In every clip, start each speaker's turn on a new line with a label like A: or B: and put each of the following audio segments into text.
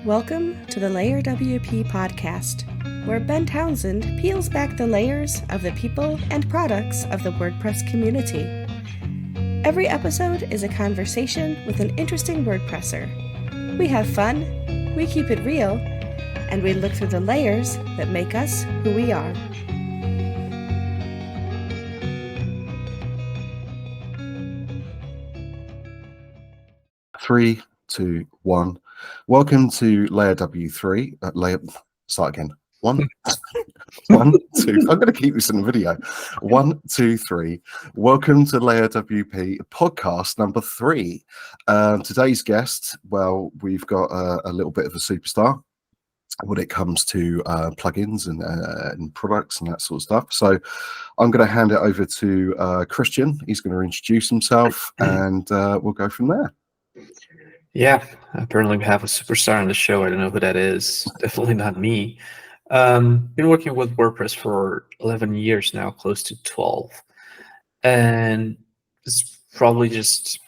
A: Welcome to the LayerWP podcast, where Ben Townsend peels back the layers of the people and products of the WordPress community. Every episode is a conversation with an interesting WordPresser. We have fun, we keep it real, and we look through the layers that make us who we are.
B: Three, two, one. Welcome to LayerWP. Start again. One, two. I'm going to keep this in the video. 1, 2, 3. Welcome to LayerWP podcast number 3. Today's guest, well, we've got a little bit of a superstar when it comes to plugins and products and that sort of stuff. So I'm going to hand it over to Cristian. He's going to introduce himself and we'll go from there.
C: Yeah, apparently we have a superstar on the show. I don't know who that is. Definitely not me. Been working with WordPress for 11 years now, close to 12. And it's probably just,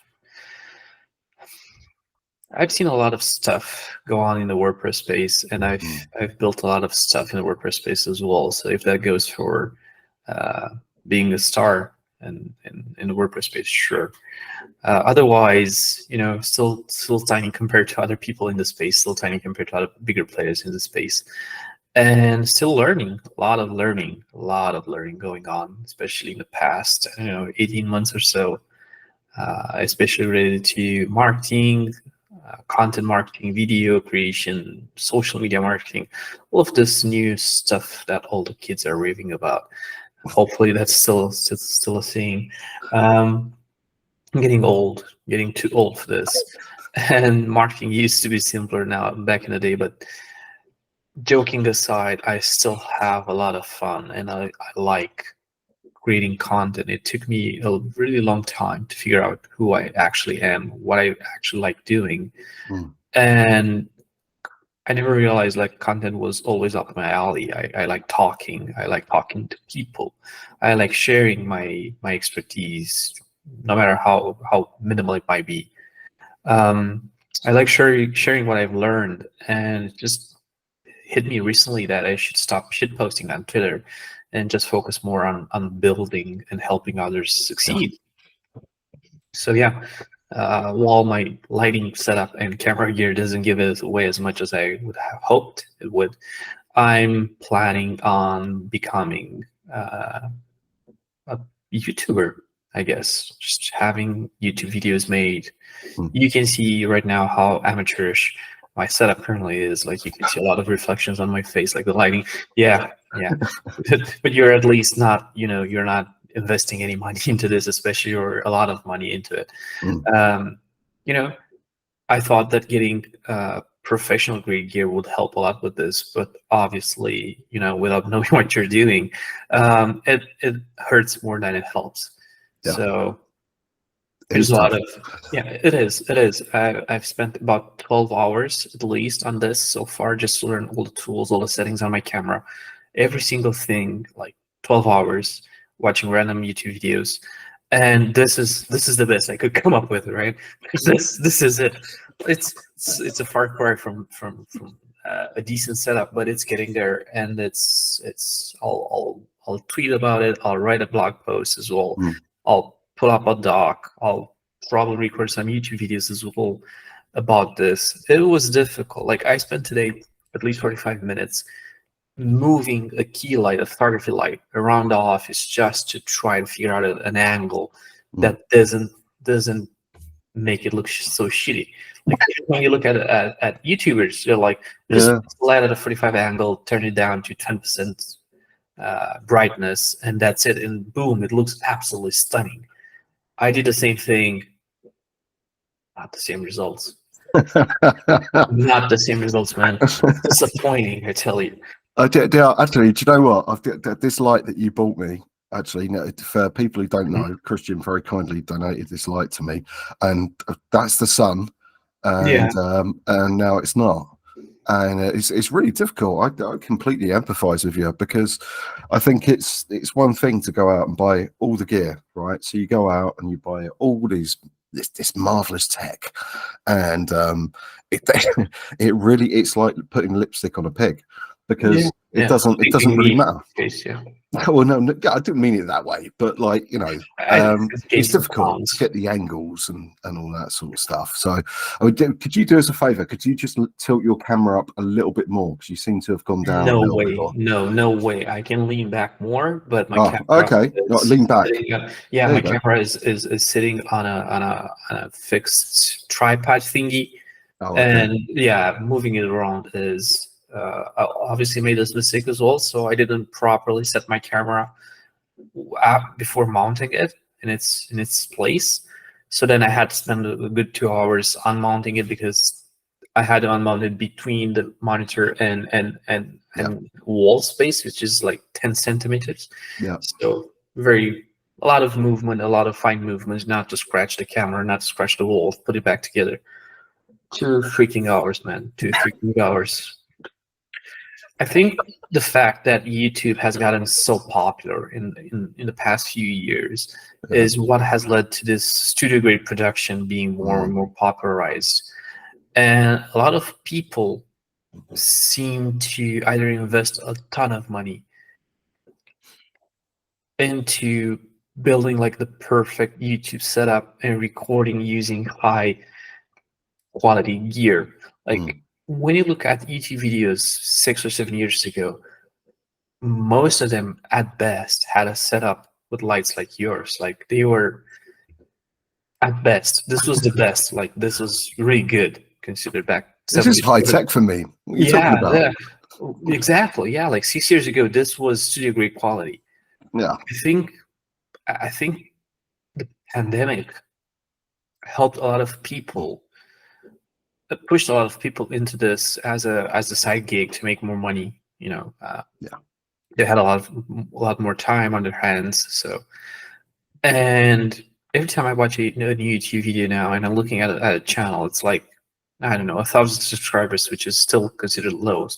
C: I've seen a lot of stuff go on in the WordPress space, and I've built a lot of stuff in the WordPress space as well. So if that goes for being a star in the WordPress space, sure. Otherwise, you know, still tiny compared to other people in the space, still tiny compared to other bigger players in the space, and still learning, a lot of learning going on, especially in the past, 18 months or so, especially related to marketing, content marketing, video creation, social media marketing, all of this new stuff that all the kids are raving about. Hopefully that's still a thing. I'm getting old, getting too old for this. And marketing used to be simpler now back in the day, but joking aside, I still have a lot of fun and I like creating content. It took me a really long time to figure out who I actually am, what I actually like doing. And I never realized like content was always up my alley. I like talking. I like talking to people. I like sharing my expertise, no matter how minimal it might be. I like sharing what I've learned, and it just hit me recently that I should stop shitposting on Twitter and just focus more on building and helping others succeed. So yeah, while my lighting setup and camera gear doesn't give it away as much as I would have hoped it would, I'm planning on becoming a YouTuber, I guess, just having YouTube videos made. You can see right now how amateurish my setup currently is. Like, you can see a lot of reflections on my face, like the lighting. Yeah. But you're at least not, you're not investing any money into this, especially, or a lot of money into it. I thought that getting professional grade gear would help a lot with this, but obviously, without knowing what you're doing, it hurts more than it helps. Yeah. So there's a lot of, it is. I've spent about 12 hours at least on this so far, just to learn all the tools, all the settings on my camera, every single thing, like 12 hours watching random YouTube videos. And this is the best I could come up with, right? This is it. It's a far cry from a decent setup, but it's getting there, and I'll tweet about it. I'll write a blog post as well. I'll pull up a doc. I'll probably record some YouTube videos as well about this. It was difficult. Like, I spent today at least 45 minutes moving a key light, a photography light, around the office just to try to figure out an angle that doesn't make it look so shitty. Like, when you look at YouTubers, you're like, just light at a 45 angle, turn it down to 10% brightness, and that's it, and boom, it looks absolutely stunning. I did the same thing, not the same results. Not the same results, man. Disappointing, I tell you.
B: Actually, do you know what? This light that you bought me, actually, for people who don't know, Cristian very kindly donated this light to me, and that's the sun, and now it's not. And it's really difficult. I completely empathize with you, because I think it's one thing to go out and buy all the gear, right? So you go out and you buy all this marvelous tech, and it really, it's like putting lipstick on a pig, because
C: Yeah,
B: it doesn't really matter.
C: Case, yeah.
B: Well, no, I didn't mean it that way, but like, you know, it's difficult to get the angles and all that sort of stuff. So, could you do us a favor? Could you just tilt your camera up a little bit more, because you seem to have gone down a little bit more.
C: No way. I can lean back more, but my camera.
B: Okay, lean back.
C: Yeah, my camera is sitting on a fixed tripod thingy, and yeah, moving it around is. I obviously made this mistake as well, so I didn't properly set my camera before mounting it in its place. So then I had to spend a good 2 hours unmounting it, because I had to unmount it between the monitor and wall space, which is like 10 centimeters.
B: Yeah.
C: So a lot of movement, a lot of fine movements, not to scratch the camera, not to scratch the wall, put it back together. 2 freaking hours, man. 2 freaking hours. I think the fact that YouTube has gotten so popular in the past few years is what has led to this studio grade production being more and more popularized. And a lot of people seem to either invest a ton of money into building like the perfect YouTube setup and recording using high quality gear. Like when you look at YouTube videos 6 or 7 years ago, most of them at best had a setup with lights like yours. Like they were at best, this was the best. Like this was really good considered back.
B: This is high tech for me. What are you talking about?
C: Yeah, exactly. Yeah, like 6 years ago, this was studio grade quality.
B: Yeah,
C: I think the pandemic helped a lot of people. Pushed a lot of people into this as a side gig to make more money. You know, they had a lot more time on their hands. So, and every time I watch a new YouTube video now, and I'm looking at a channel, it's like, I don't know, 1,000 subscribers, which is still considered low.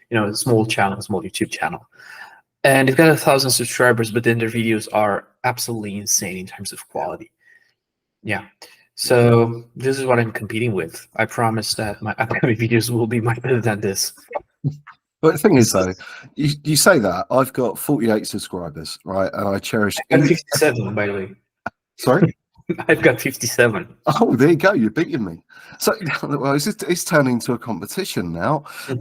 C: You know, a small channel, small YouTube channel, and they've got 1,000 subscribers, but then their videos are absolutely insane in terms of quality. Yeah. So this is what I'm competing with. I promise that my upcoming videos will be much better than this.
B: But the thing is, though, you say that I've got 48 subscribers, right? And I cherish.
C: I've got 57, by the way.
B: Sorry,
C: I've got 57.
B: Oh, there you go. You're beating me. So, well, it's turning into a competition now. Do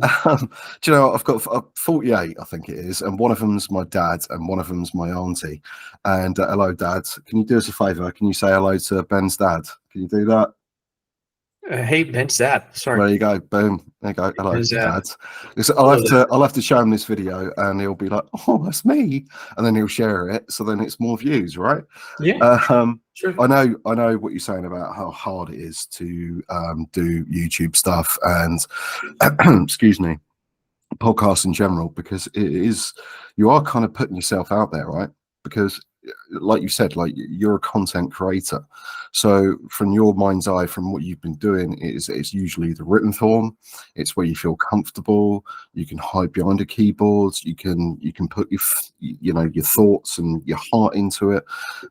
B: you know, I've got 48, I think it is, and one of them's my dad, and one of them's my auntie. And hello, Dad. Can you do us a favour? Can you say hello to Ben's dad? Can you do that?
C: Hey, Ben's dad. Sorry.
B: There you go. Boom. There you go. Hello, Dad. I'll have to show him this video, and he'll be like, "Oh, that's me," and then he'll share it. So then it's more views, right?
C: Yeah. Sure.
B: I know what you're saying about how hard it is to do YouTube stuff and excuse me, podcasts in general, because you are kind of putting yourself out there, right? Because like you said, like you're a content creator, so from your mind's eye, from what you've been doing, it's usually the written form. It's where you feel comfortable. You can hide behind a keyboard. You can put your thoughts and your heart into it.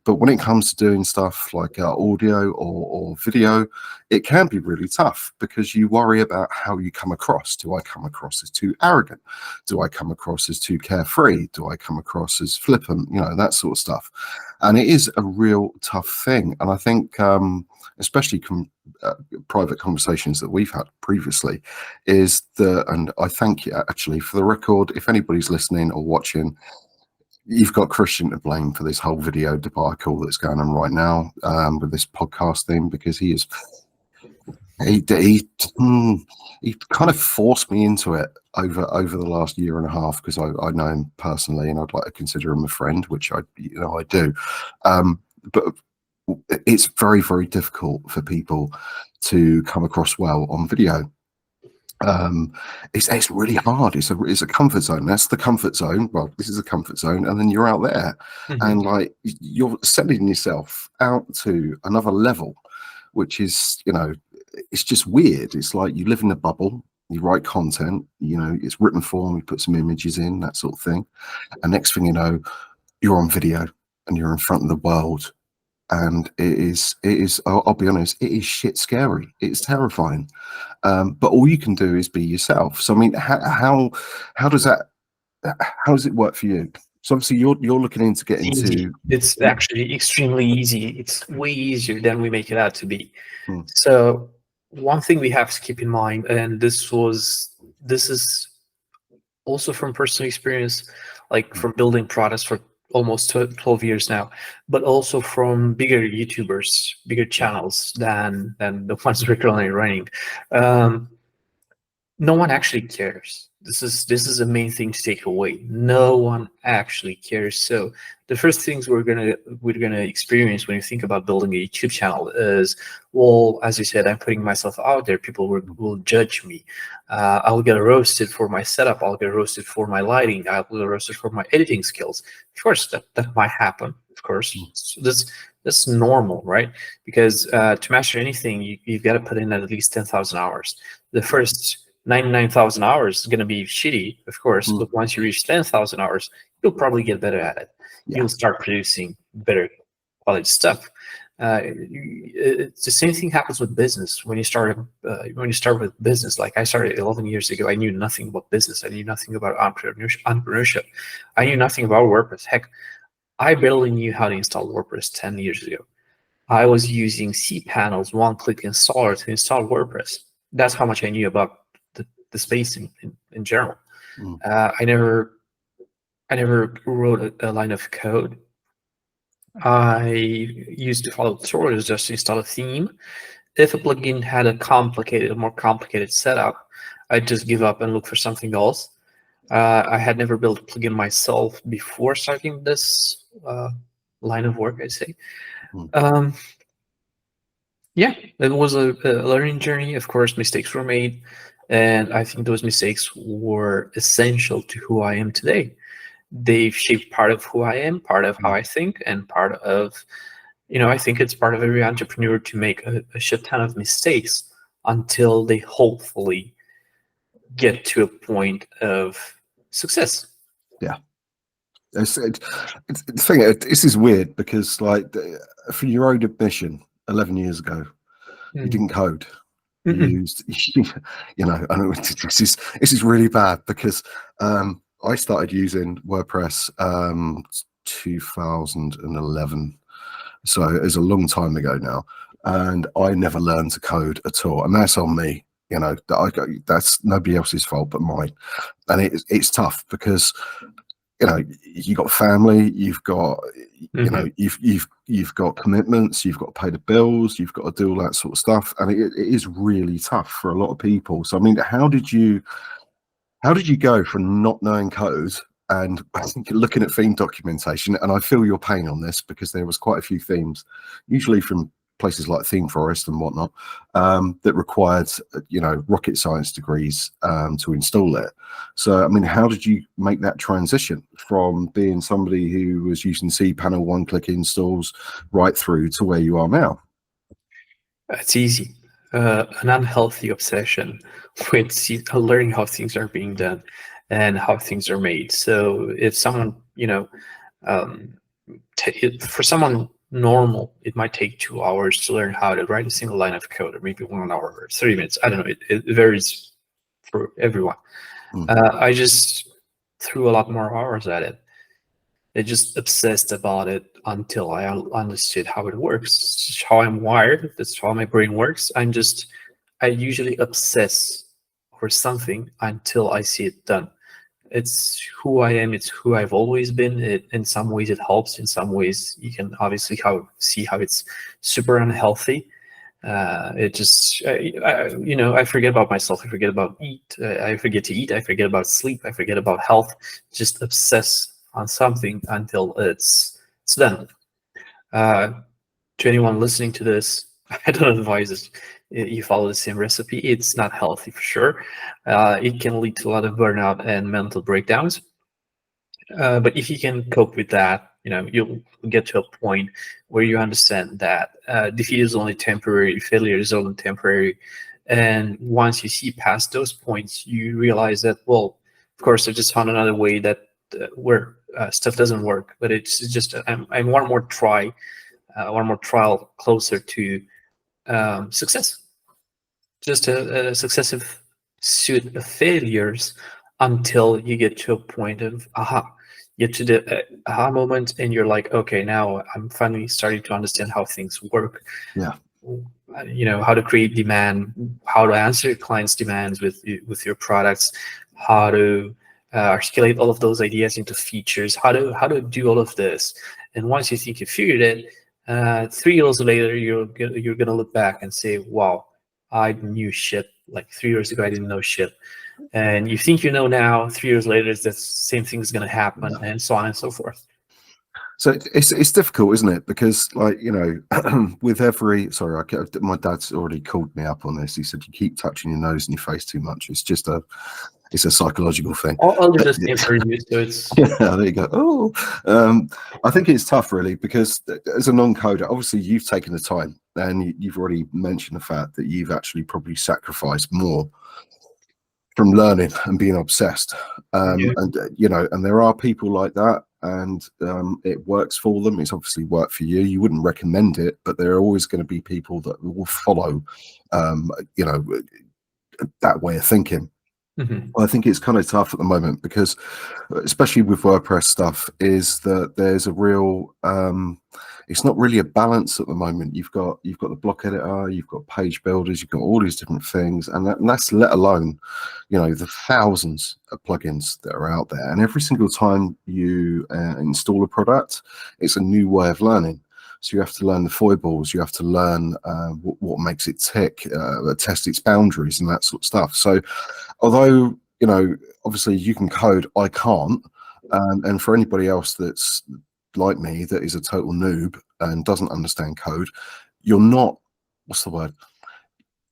B: But when it comes to doing stuff like audio or video, it can be really tough, because you worry about how you come across. Do I come across as too arrogant? Do I come across as too carefree? Do I come across as flippant? You know, that sort of stuff. And it is a real tough thing. And I think especially private conversations that we've had previously, and I thank you, actually, for the record, if anybody's listening or watching, you've got Cristian to blame for this whole video debacle that's going on right now with this podcast thing, because he kind of forced me into it over the last year and a half, because I know him personally and I'd like to consider him a friend, which I do. But it's very, very difficult for people to come across well on video. It's really hard. It's a comfort zone. That's the comfort zone. Well, this is a comfort zone, and then you're out there, and like you're sending yourself out to another level, which is, it's just weird. It's like you live in a bubble. You write content, it's written form, you put some images in, that sort of thing. And next thing you know, you're on video and you're in front of the world and it is. I'll be honest, it is shit scary. It's terrifying. But all you can do is be yourself. So I mean, how does that? How does it work for you? So obviously you're looking into getting to.
C: It's actually extremely easy. It's way easier than we make it out to be.
B: Hmm.
C: So one thing we have to keep in mind, and this is also from personal experience, like from building products for almost 12 years now, but also from bigger YouTubers, bigger channels than the ones we're currently running. No one actually cares. This is the main thing to take away. No one actually cares. So the first things we're gonna experience when you think about building a YouTube channel is, well, as you said, I'm putting myself out there. People will judge me. I'll get roasted for my setup. I'll get roasted for my lighting. I'll get roasted for my editing skills. Of course, that might happen. Of course, so that's normal, right? Because to master anything, you've got to put in at least 10,000 hours. The first 99,000 hours is going to be shitty, of course, but once you reach 10,000 hours, you'll probably get better at it. Yeah. You'll start producing better quality stuff. It's the same thing happens with business. When you start with business, like I started 11 years ago, I knew nothing about business. I knew nothing about entrepreneurship. I knew nothing about WordPress. Heck, I barely knew how to install WordPress 10 years ago. I was using cPanel's one-click installer to install WordPress. That's how much I knew about the space in general. I never wrote a line of code. I used to follow tutorials just to install a theme. If a plugin had a more complicated setup, I'd just give up and look for something else. I had never built a plugin myself before starting this line of work, I'd say. Yeah, it was a learning journey. Of course, mistakes were made. And I think those mistakes were essential to who I am today. They've shaped part of who I am, part of how I think, and part of, I think it's part of every entrepreneur to make a shit ton of mistakes until they hopefully get to a point of success.
B: Yeah. This is weird because, like, for your own admission, 11 years ago, you didn't code. You used, I know this is really bad because I started using WordPress 2011, so it's a long time ago now, and I never learned to code at all, and that's on me. That's nobody else's fault but mine, and it's tough because you've got family, you've got you've got commitments, you've got to pay the bills, you've got to do all that sort of stuff, and it is really tough for a lot of people. So I mean, how did you go from not knowing code and I think looking at theme documentation? And I feel your pain on this because there was quite a few themes, usually from places like Theme Forest and whatnot, that required rocket science degrees to install it. So I mean, how did you make that transition from being somebody who was using cPanel one-click installs right through to where you are now?
C: It's easy. An unhealthy obsession with learning how things are being done and how things are made. So if someone, for someone normal, it might take 2 hours to learn how to write a single line of code, or maybe 1 hour or 30 minutes. I don't know. It varies for everyone. I just threw a lot more hours at it. I just obsessed about it until I understood how it works. It's how I'm wired. That's how my brain works. I usually obsess over something until I see it done. It's who I am. It's who I've always been. In some ways it helps. In some ways you can obviously see how it's super unhealthy. I forget about myself. I forget about I forget to eat. I forget about sleep. I forget about health. Just obsess on something until it's done. To anyone listening to this, I don't advise you follow the same recipe. It's not healthy for sure. It can lead to a lot of burnout and mental breakdowns. But if you can cope with that, you'll get to a point where you understand that defeat is only temporary, failure is only temporary. And once you see past those points, you realize that, well, of course, I just found another way that where stuff doesn't work, but it's just I'm one more try one more trial closer to success. Just a successive suite of failures until you get to a point of aha. You get to the aha moment, and you're like, okay, now I'm finally starting to understand how things work.
B: Yeah.
C: How to create demand, how to answer clients' demands with your products, how to articulate all of those ideas into features, how to do all of this. And once you think you figured it, 3 years later, you're gonna look back and say, wow, I knew shit. Like 3 years ago, I didn't know shit. And you think you know now, 3 years later, the same thing is going to happen, and so on and so forth.
B: So it's difficult, isn't it? Because, like, with every my dad's already called me up on this. He said, you keep touching your nose and your face too much. It's just it's a psychological thing.
C: I'll do the same for you. So it's
B: yeah, there you go. Oh, I think it's tough, really, because as a non-coder, obviously you've taken the time, and you've already mentioned the fact that you've actually probably sacrificed more from learning and being obsessed. And there are people like that, and it works for them. It's obviously worked for you. You wouldn't recommend it, but there are always going to be people that will follow that way of thinking. I think it's kind of tough at the moment, because especially with WordPress stuff, is that there's a real it's not really a balance at the moment. You've got the block editor, you've got page builders, you've got all these different things, and that's let alone the thousands of plugins that are out there. And every single time you install a product, it's a new way of learning. So you have to learn the foibles, you have to learn what makes it tick, test its boundaries and that sort of stuff. So although, obviously you can code, I can't. And for anybody else that's like me, that is a total noob and doesn't understand code, you're not, what's the word?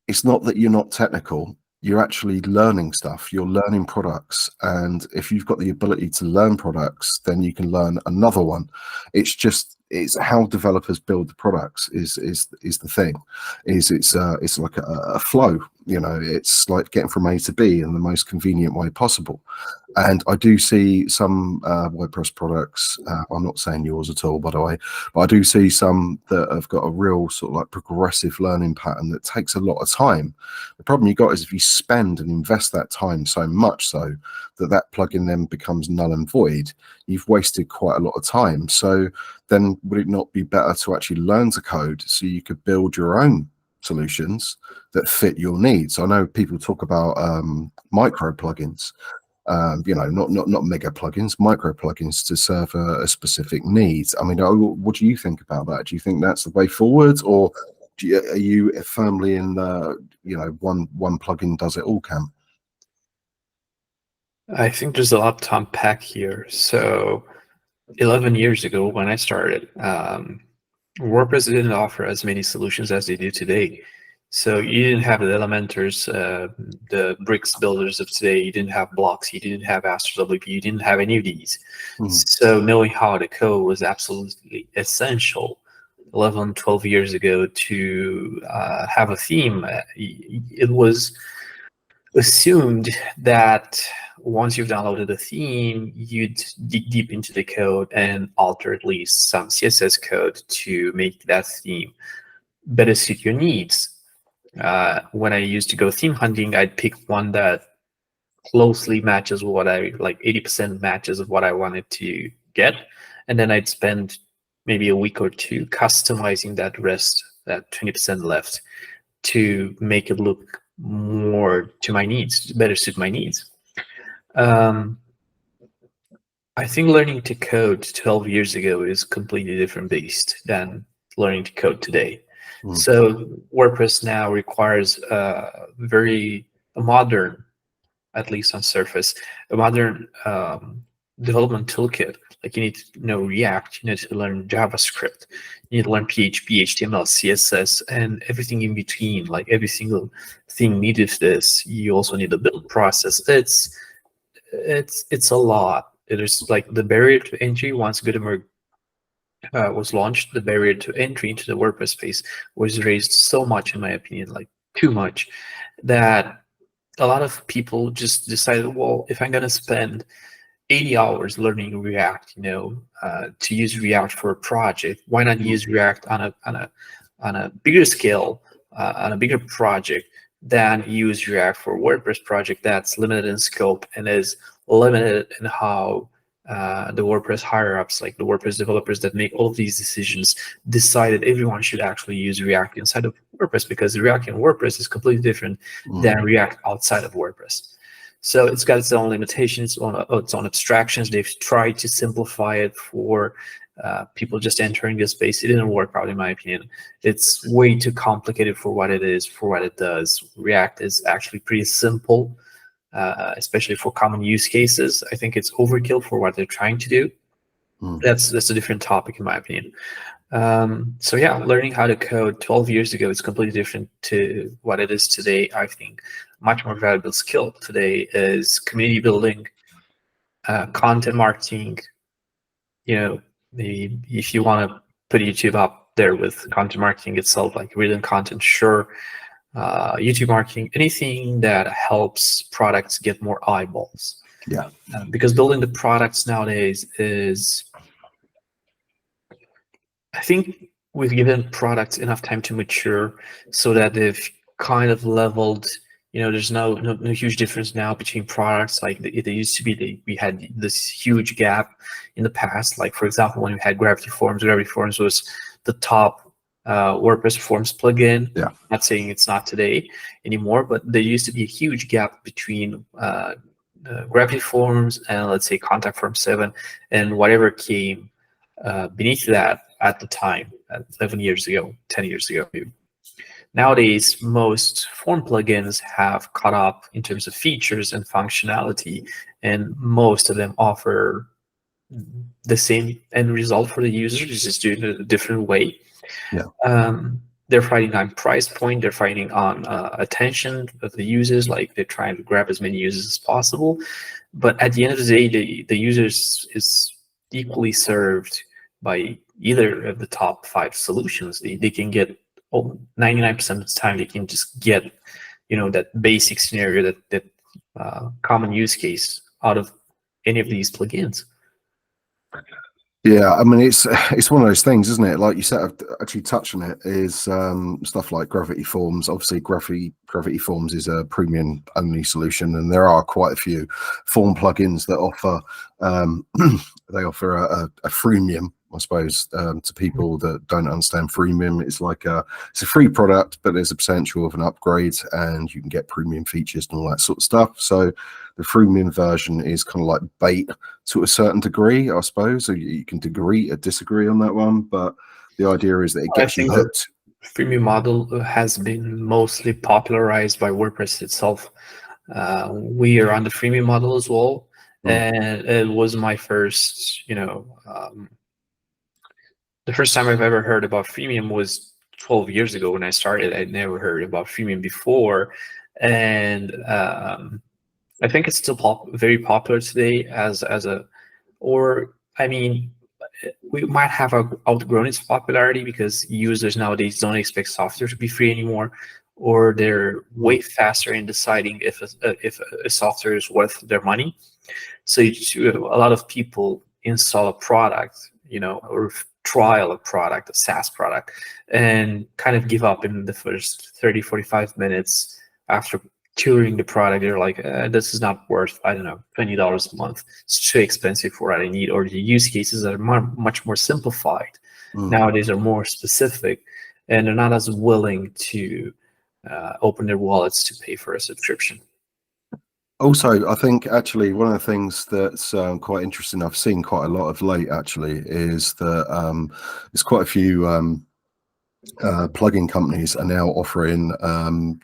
B: It's not that you're not technical. You're actually learning stuff. You're learning products. And if you've got the ability to learn products, then you can learn another one. It's how developers build the products is the thing. It's like a flow. It's like getting from A to B in the most convenient way possible. And I do see some WordPress products, I'm not saying yours at all, by the way, but I do see some that have got a real sort of like progressive learning pattern that takes a lot of time. The problem you got is if you spend and invest that time so much so that plugin then becomes null and void, you've wasted quite a lot of time. So then would it not be better to actually learn to code so you could build your own solutions that fit your needs? I know people talk about micro plugins, not mega plugins, micro plugins to serve a specific need. I mean, what do you think about that? Do you think that's the way forward, or are you firmly in the one plugin does it all camp?
C: I think there's a lot to unpack here. So 11 years ago when I started, WordPress didn't offer as many solutions as they do today. So you didn't have the Elementors, the bricks builders of today. You didn't have blocks. You didn't have ESWP. You didn't have any of these. So knowing how to code was absolutely essential 11, 12 years ago to have a theme. It was assumed that once you've downloaded a theme, you'd dig deep into the code and alter at least some CSS code to make that theme better suit your needs. When I used to go theme hunting, I'd pick one that closely matches what I like, 80% matches of what I wanted to get, and then I'd spend maybe a week or two customizing that rest, that 20% left, to make it look more to my needs, better suit my needs. I think learning to code 12 years ago is completely different beast than learning to code today. So WordPress now requires a modern, at least on surface, a modern development toolkit. Like you need to know React, you need to learn JavaScript, you need to learn PHP, HTML, CSS, and everything in between. Like every single thing needed for this. You also need a build process. It's a lot. It is like the barrier to entry once Gutenberg was launched, the barrier to entry into the WordPress space was raised so much, in my opinion, like too much, that a lot of people just decided, well, if I'm going to spend 80 hours learning React, to use React for a project, why not use React on a bigger scale, on a bigger project, than use React for a WordPress project that's limited in scope and is limited in how the WordPress higher-ups, like the WordPress developers that make all of these decisions, decided everyone should actually use React inside of WordPress, because React in WordPress is completely different than React outside of WordPress. So it's got its own limitations, its own abstractions. They've tried to simplify it for people just entering this space. It didn't work out, in my opinion. It's way too complicated for what it is, for what it does. React is actually pretty simple, especially for common use cases. I think it's overkill for what they're trying to do. That's a different topic, in my opinion. So yeah, learning how to code 12 years ago is completely different to what it is today. I think much more valuable skill today is community building, content marketing. Maybe if you want to put YouTube up there with content marketing itself, like written content, sure. YouTube marketing, anything that helps products get more eyeballs.
B: Yeah.
C: Because building the products nowadays is, I think we've given products enough time to mature so that they've kind of leveled. There's no huge difference now between products. Like it used to be, we had this huge gap in the past. Like, for example, when we had Gravity Forms was the top WordPress forms plugin.
B: Yeah.
C: Not saying it's not today anymore, but there used to be a huge gap between Gravity Forms and, let's say, Contact Form 7 and whatever came beneath that at the time, 11 years ago, 10 years ago. Nowadays, most form plugins have caught up in terms of features and functionality, and most of them offer the same end result for the user, just doing it a different way.
B: Yeah.
C: They're fighting on price point. They're fighting on attention of the users. Like, they're trying to grab as many users as possible. But at the end of the day, the users is equally served by either of the top 5 solutions. They can get 99% of the time, they can just get, that basic scenario, that common use case out of any of these plugins.
B: Yeah, I mean, it's one of those things, isn't it? Like you said, I've actually touched on it, is stuff like Gravity Forms. Obviously, Gravity Forms is a premium only solution, and there are quite a few form plugins that offer they offer a freemium, I suppose, to people that don't understand freemium. It's like it's a free product, but there's a potential of an upgrade, and you can get premium features and all that sort of stuff. So the freemium version is kind of like bait to a certain degree, I suppose. So you can disagree on that one, but the idea is that it gets you hooked.
C: The freemium model has been mostly popularized by WordPress itself. We are on the freemium model as well, and it was my first, the first time I've ever heard about freemium was 12 years ago when I started. I'd never heard about freemium before, and I think it's still very popular today we might have outgrown its popularity because users nowadays don't expect software to be free anymore, or they're way faster in deciding if a software is worth their money. So a lot of people install a product, or trial a product, a SaaS product, and kind of give up in the first 30, 45 minutes after touring the product. They're like, this is not worth, I don't know, $20 a month. It's too expensive for what I need. Or the use cases are much more simplified. Nowadays are more specific, and they're not as willing to open their wallets to pay for a subscription.
B: Also, I think actually one of the things that's quite interesting, I've seen quite a lot of late actually, is that there's quite a few plugin companies are now offering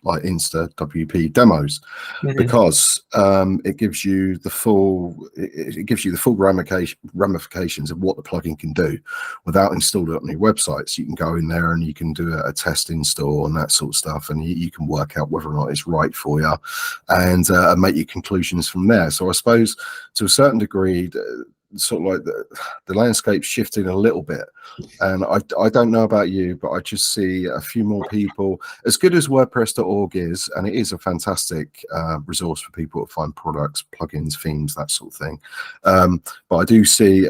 B: like ESWP demos, because it gives you the full ramifications of what the plugin can do without installing it on your website. So you can go in there and you can do a test install and that sort of stuff, and you can work out whether or not it's right for you, and make your conclusions from there. So I suppose to a certain degree, sort of like the landscape shifting a little bit. And I don't know about you, but I just see a few more people, as good as WordPress.org is, and it is a fantastic resource for people to find products, plugins, themes, that sort of thing. But I do see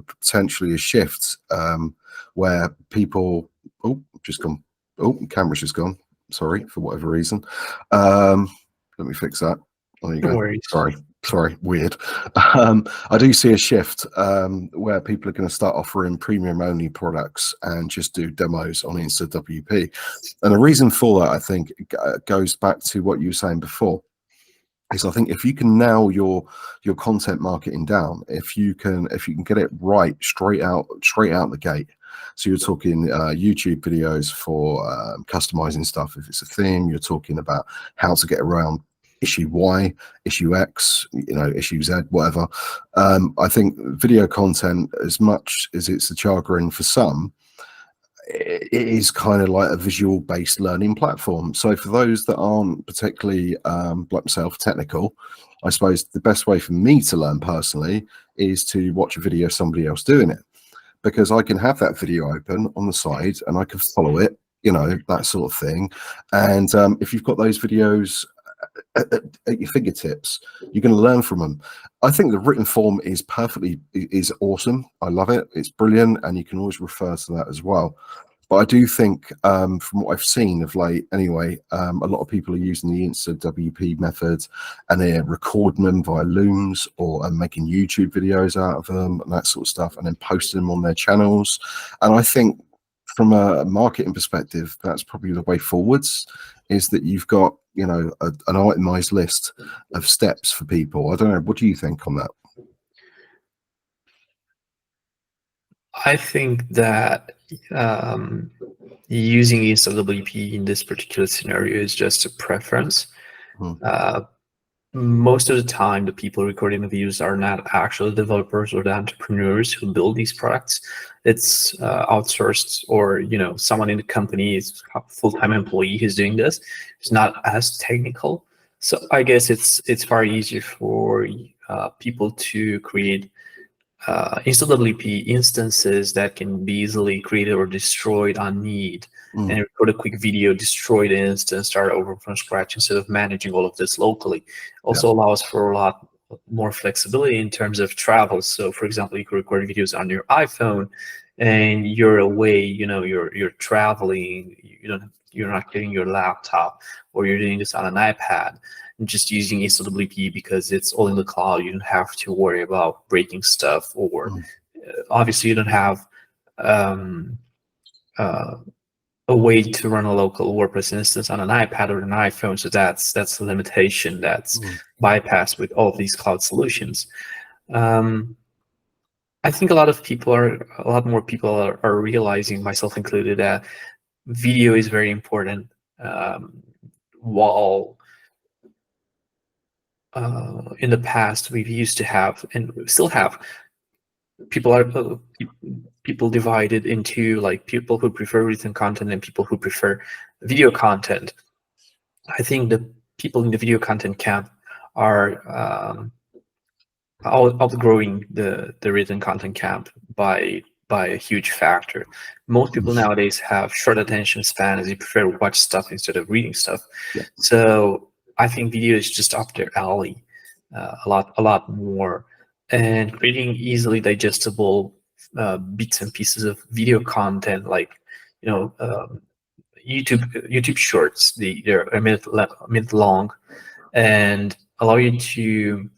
B: potentially a shift where people, camera's just gone. Sorry, for whatever reason. Let me fix that. There you
C: No
B: go.
C: worries.
B: Sorry, weird. I do see a shift where people are going to start offering premium only products and just do demos on ESWP. And the reason for that, I think, goes back to what you were saying before. Is I think if you can nail your content marketing down, if you can get it right straight out the gate. So you're talking YouTube videos for customizing stuff. If it's a theme, you're talking about how to get around issue Y, issue X, issue Z, whatever. I think video content, as much as it's a jargon for some, it is kind of like a visual based learning platform. So for those that aren't particularly like myself technical, I suppose the best way for me to learn personally is to watch a video of somebody else doing it, because I can have that video open on the side and I can follow it, that sort of thing. And if you've got those videos at your fingertips, you're going to learn from them. I think the written form is awesome. I love it. It's brilliant, and you can always refer to that as well. But I do think, from what I've seen of late anyway, a lot of people are using the ESWP method, and they're recording them via Looms or making YouTube videos out of them and that sort of stuff, and then posting them on their channels. And I think from a marketing perspective, that's probably the way forwards, is that you've got, an itemized list of steps for people. I don't know. What do you think on that?
C: I think that using ESWP in this particular scenario is just a preference. Most of the time, the people recording the videos are not actually developers or the entrepreneurs who build these products. It's outsourced, or someone in the company is a full-time employee who's doing this. It's not as technical, so I guess it's far easier for people to create ESWP instances that can be easily created or destroyed on need, and record a quick video, destroy the instance, start over from scratch instead of managing all of this locally. Also allows for a lot more flexibility in terms of travel. So for example, you could record videos on your iPhone and you're away, you're traveling, you're not getting your laptop, or you're doing this on an iPad, and just using ESWP because it's all in the cloud. You don't have to worry about breaking stuff, or obviously you don't have a way to run a local WordPress instance on an iPad or an iPhone. So that's a limitation that's bypassed with all of these cloud solutions. I think a lot more people are realizing, myself included, that video is very important. While in the past we used to have, and still have, people divided into like people who prefer written content and people who prefer video content. I think the people in the video content camp are outgrowing the written content camp by a huge factor. Most people nowadays have short attention spans. They prefer to watch stuff instead of reading stuff. So I think video is just up their alley a lot more. And creating easily digestible bits and pieces of video content, like YouTube Shorts. They're a minute long, and allow you to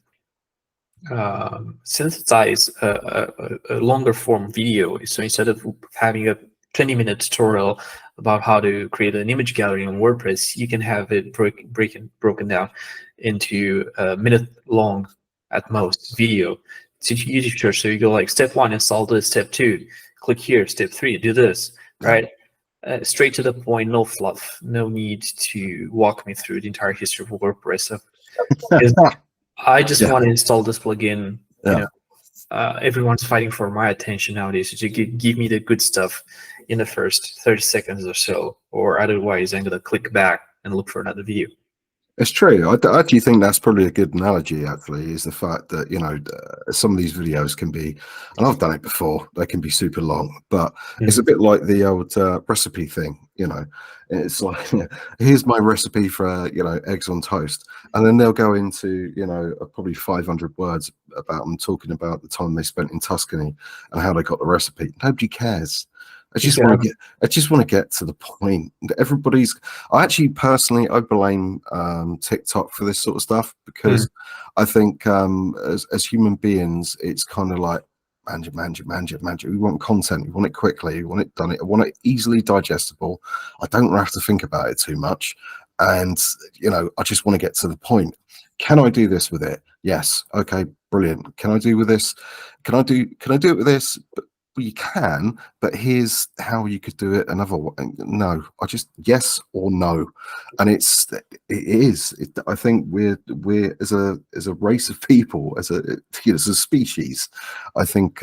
C: synthesize a longer form video. So instead of having a 20-minute tutorial about how to create an image gallery on WordPress, you can have it broken down into a minute long at most video. So YouTube Shorts. So you go like, step 1, install this. Step 2, click here. Step 3, do this. Right? Straight to the point, no fluff. No need to walk me through the entire history of WordPress. I just want to install this plugin. Everyone's fighting for my attention nowadays. So give me the good stuff in the first 30 seconds or so, or otherwise I'm going to click back and look for another video.
B: It's true. I actually think that's probably a good analogy, actually, is the fact that, some of these videos can be, and I've done it before, they can be super long, but it's a bit like the old recipe thing, It's like, here's my recipe for, eggs on toast. And then they'll go into, probably 500 words about them, talking about the time they spent in Tuscany and how they got the recipe. Nobody cares. I just want to get to the point. I actually personally, I blame TikTok for this sort of stuff, because I think as human beings, it's kind of like manja. We want content, we want it quickly, we want it done, I want it easily digestible. I don't have to think about it too much, and I just want to get to the point. Can I do this with it? Yes. Okay, brilliant. Can I do with this? Can I do it with this? Well, you can, but here's how you could do it another way. No, yes or no, and it is. I think we're as a race of people, as a species, I think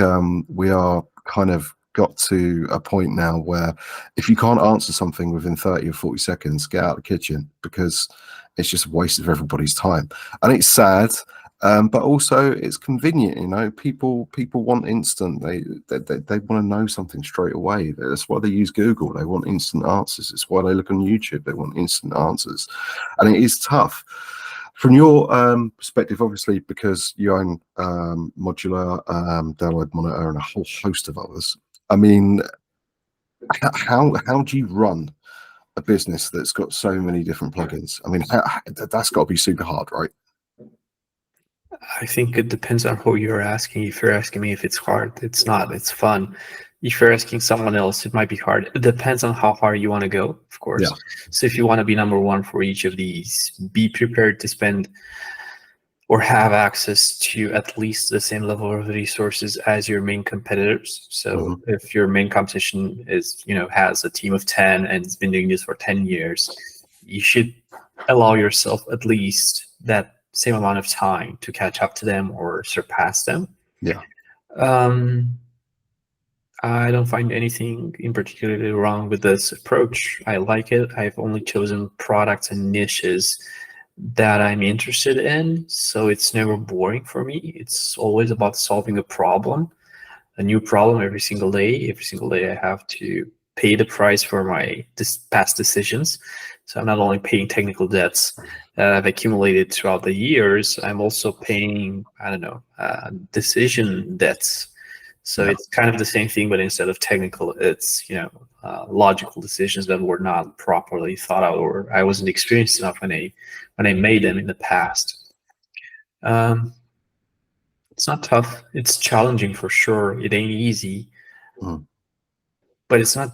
B: we are kind of got to a point now where if you can't answer something within 30 or 40 seconds, get out of the kitchen, because it's just a waste of everybody's time, and it's sad. But also it's convenient, people want instant. They want to know something straight away. That's why they use Google. They want instant answers. It's why they look on YouTube. They want instant answers, and it is tough. From your perspective, obviously, because you own Modular, Download Monitor, and a whole host of others. I mean, how do you run a business that's got so many different plugins? I mean, that's got to be super hard, right?
C: I think it depends on who you're asking. If you're asking me if it's hard, it's not. It's fun. If you're asking someone else, it might be hard. It depends on how hard you want to go, of course.
B: Yeah.
C: So if you want to be number one for each of these, be prepared to spend or have access to at least the same level of resources as your main competitors. So if your main competition is, has a team of 10 and has been doing this for 10 years, you should allow yourself at least that same amount of time to catch up to them or surpass them.
B: Yeah.
C: I don't find anything in particularly wrong with this approach. I like it. I've only chosen products and niches that I'm interested in, so it's never boring for me. It's always about solving a problem, a new problem every single day. Every single day I have to pay the price for my past decisions. So I'm not only paying technical debts that I've accumulated throughout the years, I'm also paying, decision debts. So it's kind of the same thing, but instead of technical, it's, logical decisions that were not properly thought out, or I wasn't experienced enough when I made them in the past. It's not tough. It's challenging for sure. It ain't easy, but it's not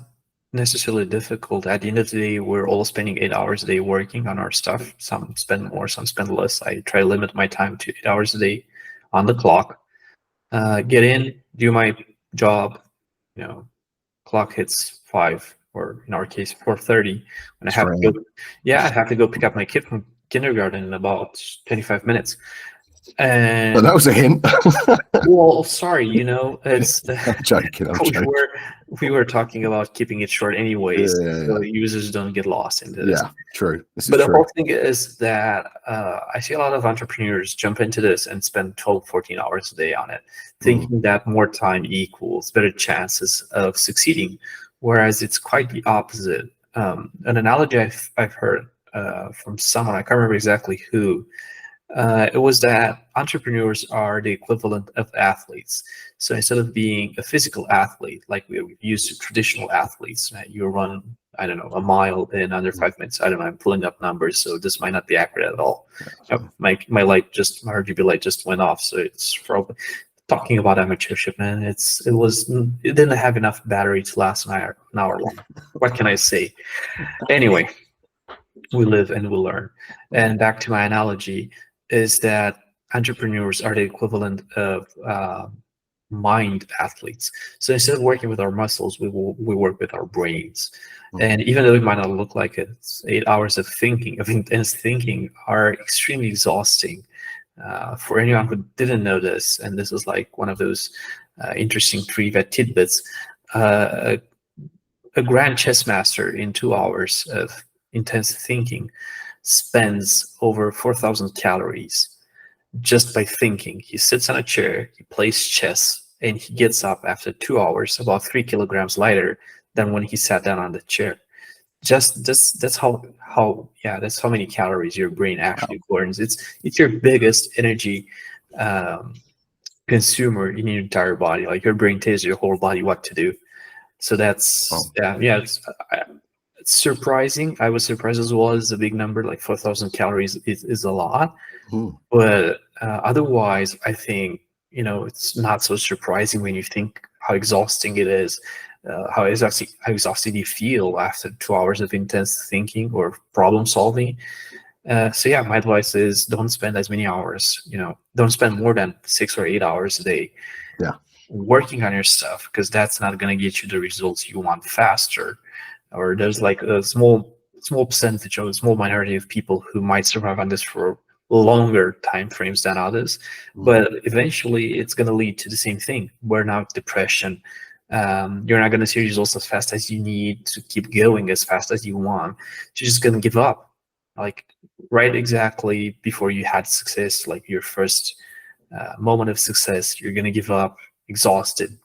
C: necessarily difficult. At the end of the day, we're all spending 8 hours a day working on our stuff. Some spend more, some spend less. I try to limit my time to 8 hours a day on the clock. Get in, do my job. Clock hits 5, or in our case 4:30. When I have to go, I have to go pick up my kid from kindergarten in about 25 minutes. And
B: but that was a hint.
C: well, sorry, it's
B: I'm joking.
C: we were talking about keeping it short anyways, so users don't get lost into this.
B: Yeah, true.
C: But the whole thing is that I see a lot of entrepreneurs jump into this and spend 12, 14 hours a day on it, thinking that more time equals better chances of succeeding, whereas it's quite the opposite. An analogy I've heard from someone, I can't remember exactly who, it was that entrepreneurs are the equivalent of athletes. So instead of being a physical athlete, like we're used to traditional athletes, you run, I don't know, a mile in under 5 minutes. I don't know, I'm pulling up numbers, so this might not be accurate at all. My RGB light just went off, so it's probably talking about amateurship, man. It didn't have enough battery to last an hour long. What can I say? Anyway, we live and we learn. And back to my analogy, is that entrepreneurs are the equivalent of mind athletes. So instead of working with our muscles, we work with our brains. And even though it might not look like it, 8 hours of thinking, of intense thinking, are extremely exhausting. For anyone who didn't know this, and this is like one of those interesting trivia tidbits, a grand chess master in 2 hours of intense thinking spends over 4,000 calories just by thinking. He sits on a chair, he plays chess, and he gets up after 2 hours about 3 kilograms lighter than when he sat down on the chair. That's how that's how many calories your brain actually burns. It's your biggest energy consumer in your entire body. Like your brain tells your whole body what to do. So that's it's surprising. I was surprised as well. As a big number, like 4,000 calories is a lot. But otherwise, I think it's not so surprising when you think how exhausting it is. How exhausted you feel after 2 hours of intense thinking or problem solving. So yeah, my advice is don't spend as many hours. Don't spend more than 6 or 8 hours a day. Working on your stuff, because that's not going to get you the results you want faster. Or there's like a small percentage or a small minority of people who might survive on this for longer time frames than others. But eventually, it's going to lead to the same thing: burnout, depression. You're not going to see results as fast as you need to keep going as fast as you want. You're just going to give up. Like right exactly before you had success, like your first moment of success, you're going to give up, exhausted.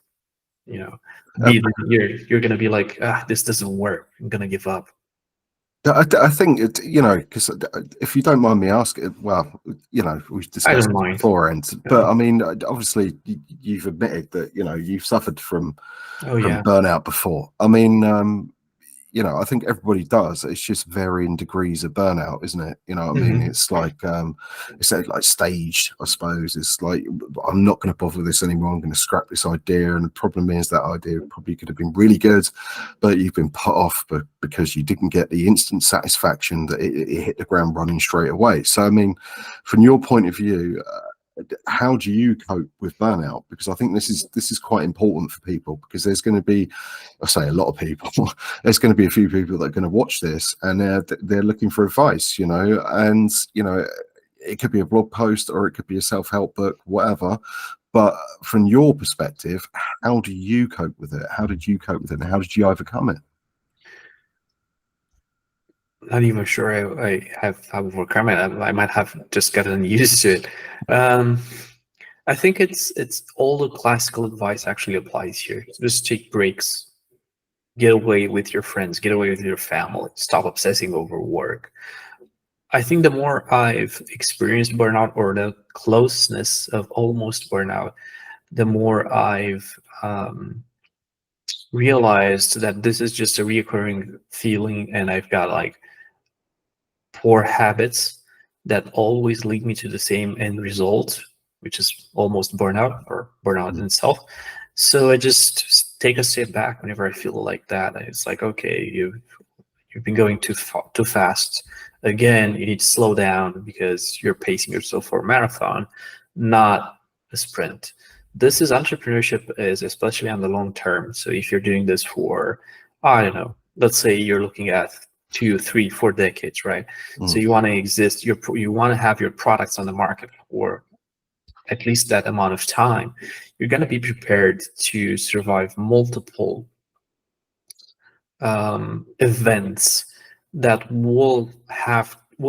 C: You're going to be like, this doesn't work. I'm going to give up.
B: I think because if you don't mind me asking, well, we've discussed it beforehand, but I mean, obviously you've admitted that you've suffered from burnout before. I mean, I think everybody does. It's just varying degrees of burnout, isn't it? You know what I mean? It's like staged, I suppose. It's like, I'm not going to bother with this anymore. I'm going to scrap this idea. And the problem is that idea probably could have been really good, but you've been put off because you didn't get the instant satisfaction that it hit the ground running straight away. So, I mean, from your point of view, how do you cope with burnout? Because I think this is quite important for people, because there's going to be, I say a lot of people, there's going to be a few people that are going to watch this and they're looking for advice, and it could be a blog post or it could be a self-help book, whatever. But from your perspective, how do you cope with it? How did you cope with it? And how did you overcome it?
C: Not even sure I have overcome it. I might have just gotten used to it. I think it's all the classical advice actually applies here. Just take breaks, get away with your friends, get away with your family, stop obsessing over work. I think the more I've experienced burnout, or the closeness of almost burnout, the more I've realized that this is just a reoccurring feeling, and I've got like poor habits that always lead me to the same end result, which is almost burnout, or burnout in itself. So I just take a step back whenever I feel like that. It's like, okay, you've been going too fast. Again, you need to slow down, because you're pacing yourself for a marathon, not a sprint. This is entrepreneurship, is especially on the long term. So if you're doing this for, I don't know, let's say you're looking at 2, 3, 4 decades, right? So you want to exist, you want to have your products on the market for at least that amount of time. You're going to be prepared to survive multiple events that will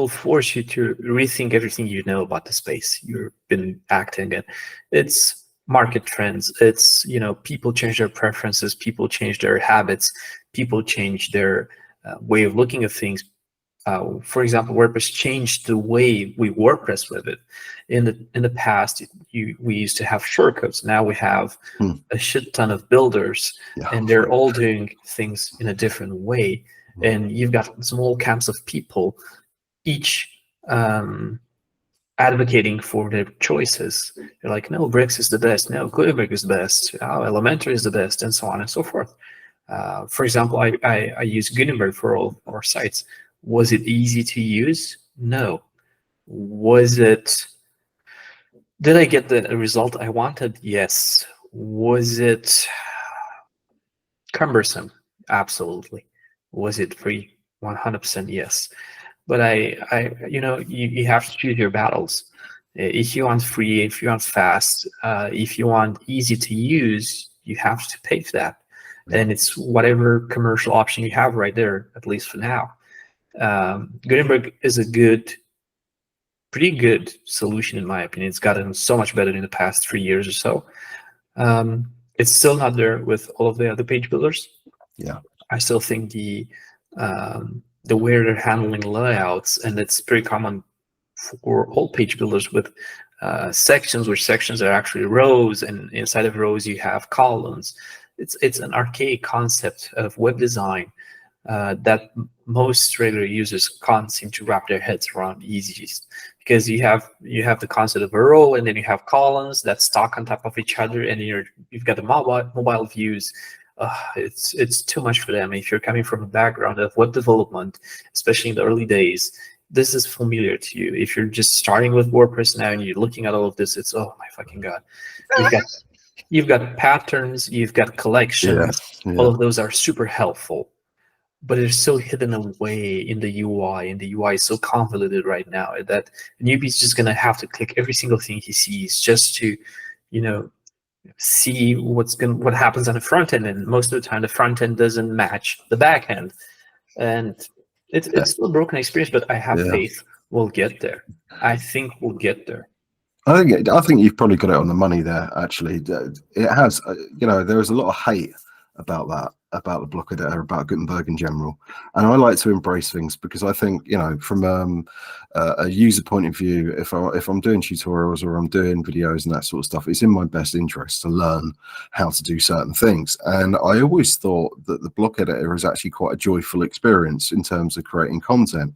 C: force you to rethink everything you know about the space you've been acting in. It's market trends. It's, people change their preferences, people change their habits, people change their way of looking at things. For example, WordPress changed the way we WordPress with it. In the past, we used to have shortcuts. Now we have a shit ton of builders, and they're all doing things in a different way. And you've got small camps of people, each advocating for their choices. They're like, no, Bricks is the best. No, Gutenberg is the best. Oh, Elementor is the best, and so on and so forth. For example, I use Gutenberg for all our sites. Was it easy to use? No. Did I get the result I wanted? Yes. Was it cumbersome? Absolutely. Was it free? 100% yes. But you have to choose your battles. If you want free, if you want fast, if you want easy to use, you have to pay for that. And it's whatever commercial option you have right there, at least for now. Gutenberg is a pretty good solution in my opinion. It's gotten so much better in the past 3 years or so. It's still not there with all of the other page builders.
B: Yeah,
C: I still think the way they're handling layouts, and it's pretty common for all page builders with sections, where sections are actually rows, and inside of rows you have columns. It's an archaic concept of web design that most regular users can't seem to wrap their heads around easily, because you have the concept of a row, and then you have columns that stack on top of each other, and you've got the mobile views. It's too much for them. If you're coming from a background of web development, especially in the early days, this is familiar to you. If you're just starting with WordPress now and you're looking at all of this, it's, oh my fucking god. You've got patterns, you've got collections.
B: yeah.
C: All of those are super helpful, but it's so hidden away in the UI, and the UI is so convoluted right now that a newbie's just gonna have to click every single thing he sees just to, see what happens on the front end, and most of the time the front end doesn't match the back end, and it's still a broken experience. But I have faith we'll get there. I think we'll get there.
B: I think you've probably got it on the money there. Actually, it has. There is a lot of hate about that, about the block editor, about Gutenberg in general, and I like to embrace things because I think, from a user point of view, if I'm doing tutorials or I'm doing videos and that sort of stuff, it's in my best interest to learn how to do certain things. And I always thought that the block editor is actually quite a joyful experience in terms of creating content.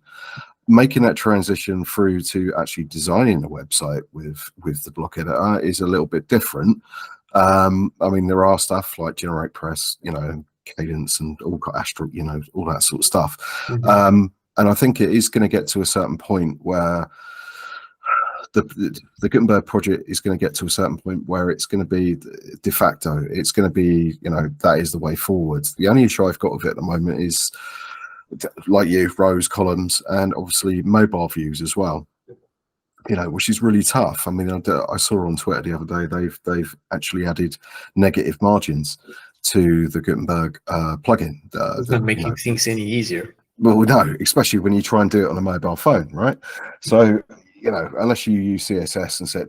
B: Making that transition through to actually designing a website with the block editor is a little bit different. I mean, there are stuff like Generate Press, Cadence, and all Astro, all that sort of stuff.
C: Mm-hmm.
B: And I think it is going to get to a certain point where the Gutenberg project is going to get to a certain point where it's going to be de facto. It's going to be, that is the way forward. The only issue I've got with it at the moment is, like you, rows, columns, and obviously mobile views as well. Which is really tough. I mean, I saw on Twitter the other day they've actually added negative margins to the Gutenberg plugin.
C: It's not making things any easier.
B: Well, no, especially when you try and do it on a mobile phone, right? So, unless you use CSS and set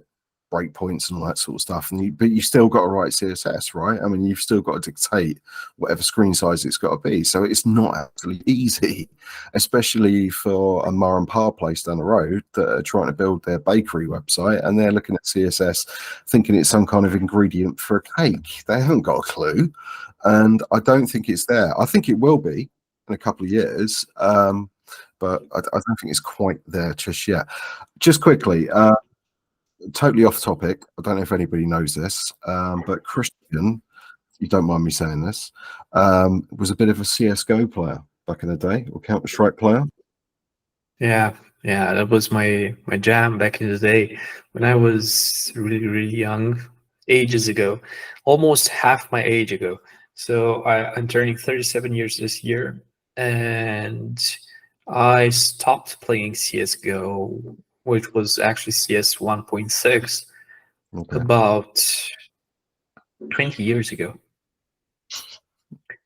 B: breakpoints and all that sort of stuff, but you still got to write CSS, right? I mean, you've still got to dictate whatever screen size it's got to be. So it's not actually easy, especially for a Ma and Pa place down the road that are trying to build their bakery website, and they're looking at CSS thinking it's some kind of ingredient for a cake. They haven't got a clue, and I don't think it's there. I think it will be in a couple of years, but I don't think it's quite there just yet. Just quickly, totally off topic, I don't know if anybody knows this, but Cristian, you don't mind me saying this, was a bit of a CSGO player back in the day, or Counter-Strike player.
C: Yeah, that was my jam back in the day when I was really, really young, ages ago, almost half my age ago. So I'm turning 37 years this year, and I stopped playing CSGO, which was actually CS 1.6, about 20 years ago.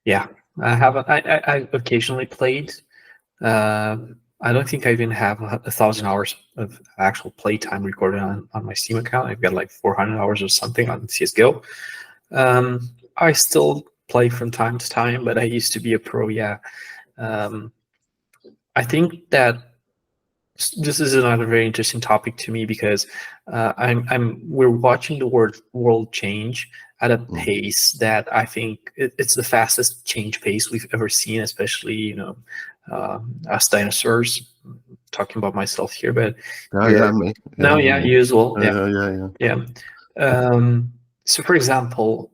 C: Yeah, I occasionally played. I don't think I even have 1,000 hours of actual playtime recorded on my Steam account. I've got like 400 hours or something on CSGO. I still play from time to time, but I used to be a pro. Yeah, I think that this is another very interesting topic to me because we're watching the world change at a pace that I think it's the fastest change pace we've ever seen, especially us dinosaurs. Talking about myself here, but
B: me.
C: You as well.
B: Yeah.
C: So, for example,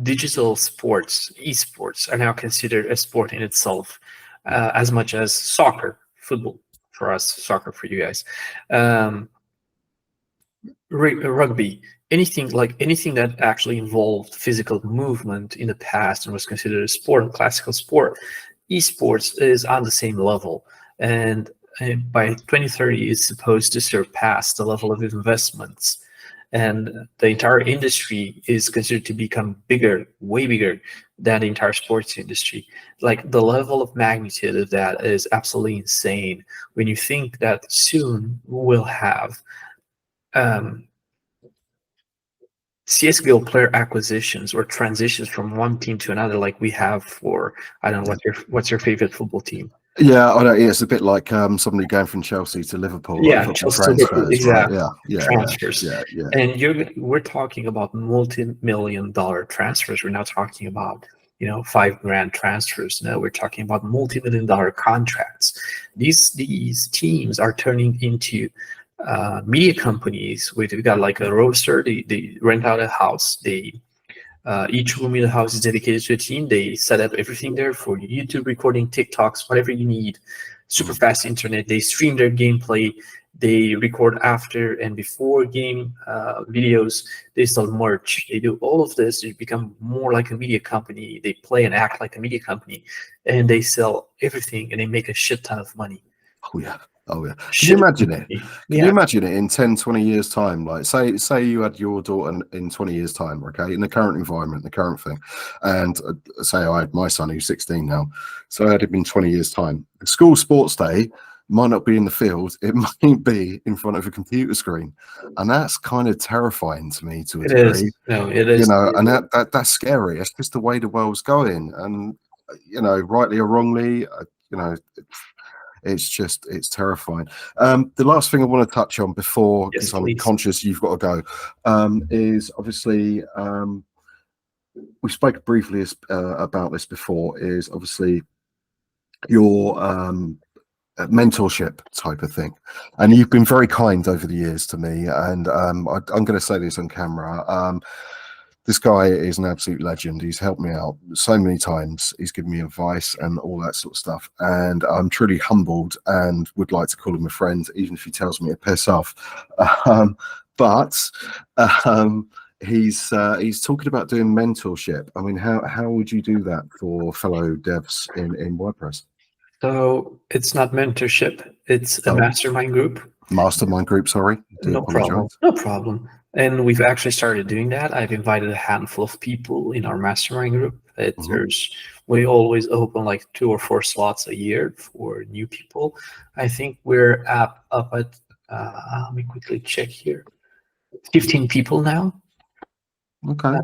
C: digital sports, esports, are now considered a sport in itself, as much as soccer, football for us, soccer for you guys, rugby, anything that actually involved physical movement in the past and was considered a sport, a classical sport. Esports is on the same level, and by 2030 it's supposed to surpass the level of investments and the entire industry is considered to become bigger, way bigger than the entire sports industry. Like the level of magnitude of that is absolutely insane when you think that soon we'll have CSGO player acquisitions or transitions from one team to another, like we have for, I don't know, what's your favorite football team?
B: Yeah, I know. It's a bit like somebody going from Chelsea to Liverpool.
C: Yeah,
B: Like football
C: Chelsea to Liverpool,
B: transfers,
C: exactly.
B: right? Yeah,
C: Transfers.
B: yeah.
C: And we're talking about multi-million-dollar transfers. We're not talking about, $5,000 transfers. No, we're talking about multi-million-dollar contracts. These teams are turning into media companies. We've got like a roster. They rent out a house. Each room in the house is dedicated to a team. They set up everything there for YouTube recording, TikToks, whatever you need. Super fast internet. They stream their gameplay. They record after and before game videos. They sell merch. They do all of this. They become more like a media company. They play and act like a media company, and they sell everything, and they make a shit ton of money.
B: Oh yeah. Can you imagine it? Can you imagine it in 10, 20 years time? Like say you had your daughter in 20 years time, okay, in the current environment, the current thing. And say I had my son who's 16 now. So I had him in 20 years time. School sports day might not be in the field. It might be in front of a computer screen. And that's kind of terrifying to me to a degree.
C: No, it is.
B: And that's scary. It's just the way the world's going. And, rightly or wrongly, it's terrifying. The last thing I want to touch on before, because I'm conscious you've got to go, is obviously we spoke briefly about this before. Is obviously your mentorship type of thing, and you've been very kind over the years to me. And I'm going to say this on camera. This guy is an absolute legend. He's helped me out so many times. He's given me advice and all that sort of stuff. And I'm truly humbled and would like to call him a friend, even if he tells me to piss off. But he's talking about doing mentorship. I mean, how would you do that for fellow devs in WordPress?
C: So it's not mentorship. It's a mastermind group.
B: Mastermind group, sorry.
C: No problem. And we've actually started doing that. I've invited a handful of people in our mastermind group. We always open like 2 or 4 slots a year for new people. I think we're up at, let me quickly check here, 15 people now.
B: Okay.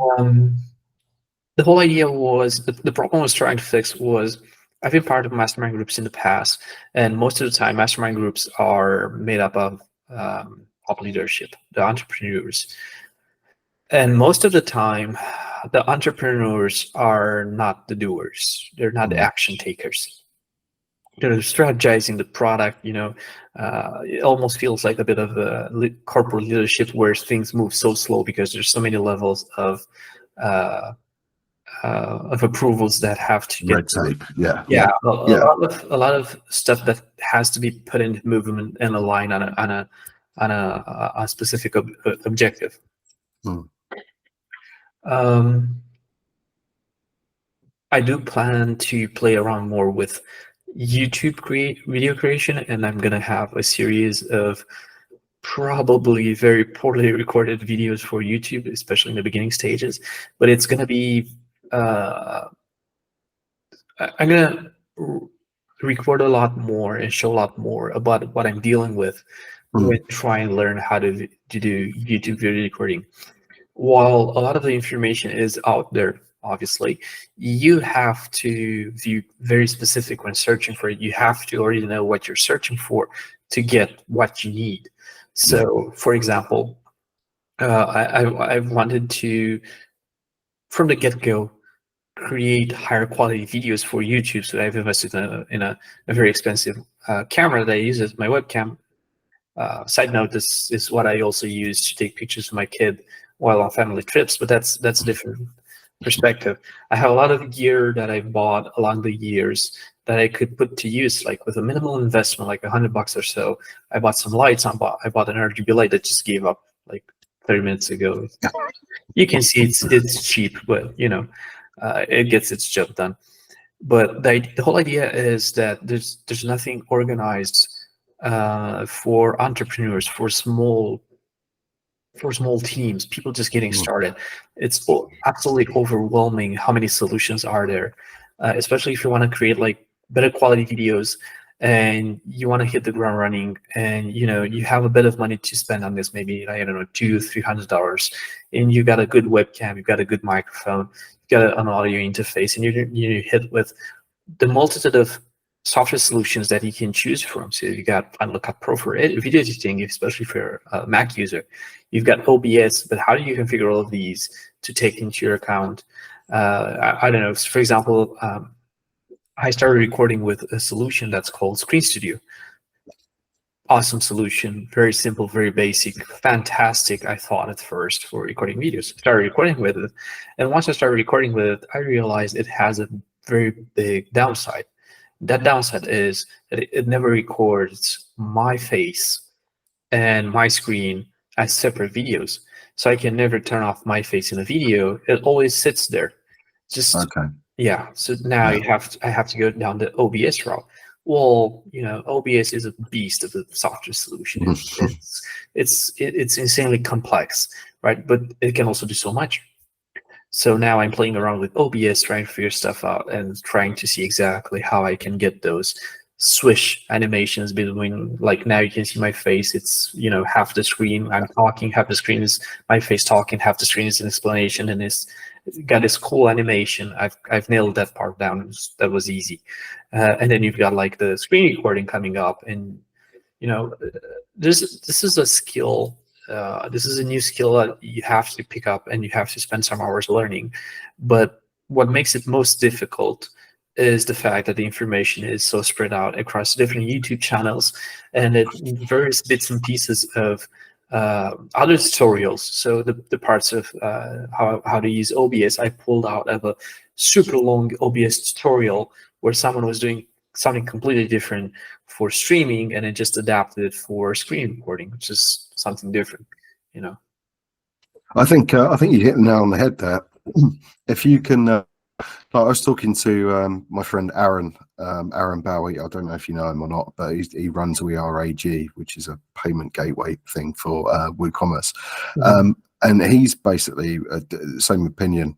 C: The whole idea was, the problem I was trying to fix was, I've been part of mastermind groups in the past, and most of the time mastermind groups are made up of top leadership, the entrepreneurs. And most of the time, the entrepreneurs are not the doers. They're not the action takers. They're strategizing the product, it almost feels like a bit of a corporate leadership where things move so slow because there's so many levels of approvals that have to get
B: red tape.
C: A lot of stuff that has to be put into movement and aligned on a specific objective. I do plan to play around more with YouTube video creation, and I'm gonna have a series of probably very poorly recorded videos for YouTube, especially in the beginning stages. But it's gonna be I'm gonna record a lot more and show a lot more about what I'm dealing with when trying to learn how to do YouTube video recording. While a lot of the information is out there, obviously, you have to be very specific when searching for it. You have to already know what you're searching for to get what you need. So, for example, I wanted to, from the get-go, create higher quality videos for YouTube. So I've invested in a very expensive camera that I use as my webcam. Side note, this is what I also use to take pictures of my kid while on family trips, but that's a different perspective. I have a lot of gear that I bought along the years that I could put to use, like with a minimal investment, like $100 or so. I bought some lights. I bought an RGB light that just gave up like 30 minutes ago. You can see it's cheap, but it gets its job done. But the whole idea is that there's nothing organized for entrepreneurs, for small for small teams, people just getting started. It's absolutely overwhelming how many solutions are there, especially if you want to create like better quality videos and you want to hit the ground running, and you have a bit of money to spend on this, maybe I don't know, $200-300, and you got a good webcam, you got a good microphone, you got an audio interface, and you hit with the multitude of software solutions that you can choose from. So you got Final Cut Pro for video editing, especially for a Mac user. You've got OBS, but how do you configure all of these to take into your account? I don't know. For example, I started recording with a solution that's called Screen Studio. Awesome solution, very simple, very basic, fantastic, I thought at first, for recording videos. Started recording with it, and once I started recording with it, I realized it has a very big downside. That downside is that it never records my face and my screen as separate videos. So I can never turn off my face in a video. It always sits there. Just
B: Okay.
C: Yeah. So now I have to go down the OBS route. Well, OBS is a beast of a software solution. It's insanely complex, right? But it can also do so much. So now I'm playing around with OBS, trying to figure stuff out and trying to see exactly how I can get those swish animations between, like, now you can see my face. It's, half the screen I'm talking, half the screen is my face talking, half the screen is an explanation, and it's got this cool animation. I've nailed that part down. That was easy. And then you've got like the screen recording coming up, and this is a skill. This is a new skill that you have to pick up and you have to spend some hours learning. But what makes it most difficult is the fact that the information is so spread out across different YouTube channels and various bits and pieces of other tutorials. So the parts of how to use OBS, I pulled out of a super long OBS tutorial where someone was doing something completely different for streaming, and it just adapted it for screen recording, which is something different,
B: I think you hit the nail on the head there. If you can, I was talking to my friend Aaron Bowie. I don't know if you know him or not, but he runs WeAreAG, which is a payment gateway thing for WooCommerce, and he's basically the same opinion.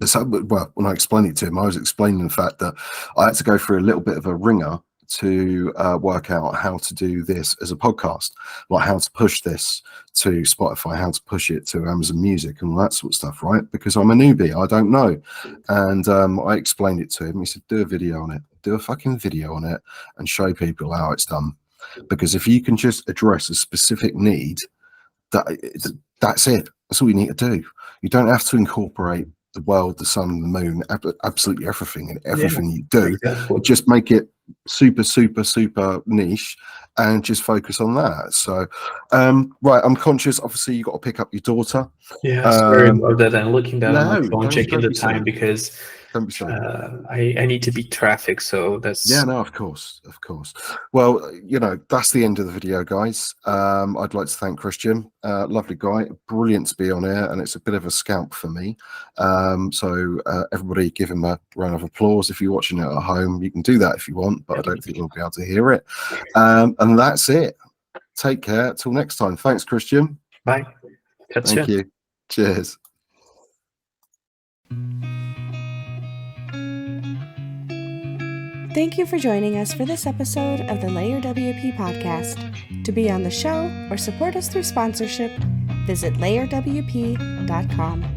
B: So, well, when I explained it to him, I was explaining the fact that I had to go through a little bit of a ringer to work out how to do this as a podcast, like how to push this to Spotify, how to push it to Amazon Music and all that sort of stuff, right? Because I'm a newbie, I don't know. And I explained it to him. He said, do a video on it, do a fucking video on it and show people how it's done. Because if you can just address a specific need, that's it. That's all you need to do. You don't have to incorporate the world, the sun, and the moon, absolutely everything, and everything you do. Exactly. Just make it super, super, super niche and just focus on that. So, right, I'm conscious, obviously, you got to pick up your daughter.
C: Yeah, sorry about that. I'm looking down on my phone, checking the time because I need to beat traffic, so that's...
B: Yeah, no, of course. Well, that's the end of the video, guys. I'd like to thank Cristian, lovely guy, brilliant to be on air, and it's a bit of a scalp for me. So everybody give him a round of applause. If you're watching it at home, you can do that if you want, but I don't think you'll be able to hear it. And that's it. Take care. Till next time. Thanks, Cristian.
C: Bye.
B: Thank you. Cheers.
A: Thank you for joining us for this episode of the LayerWP podcast. To be on the show or support us through sponsorship, visit LayerWP.com.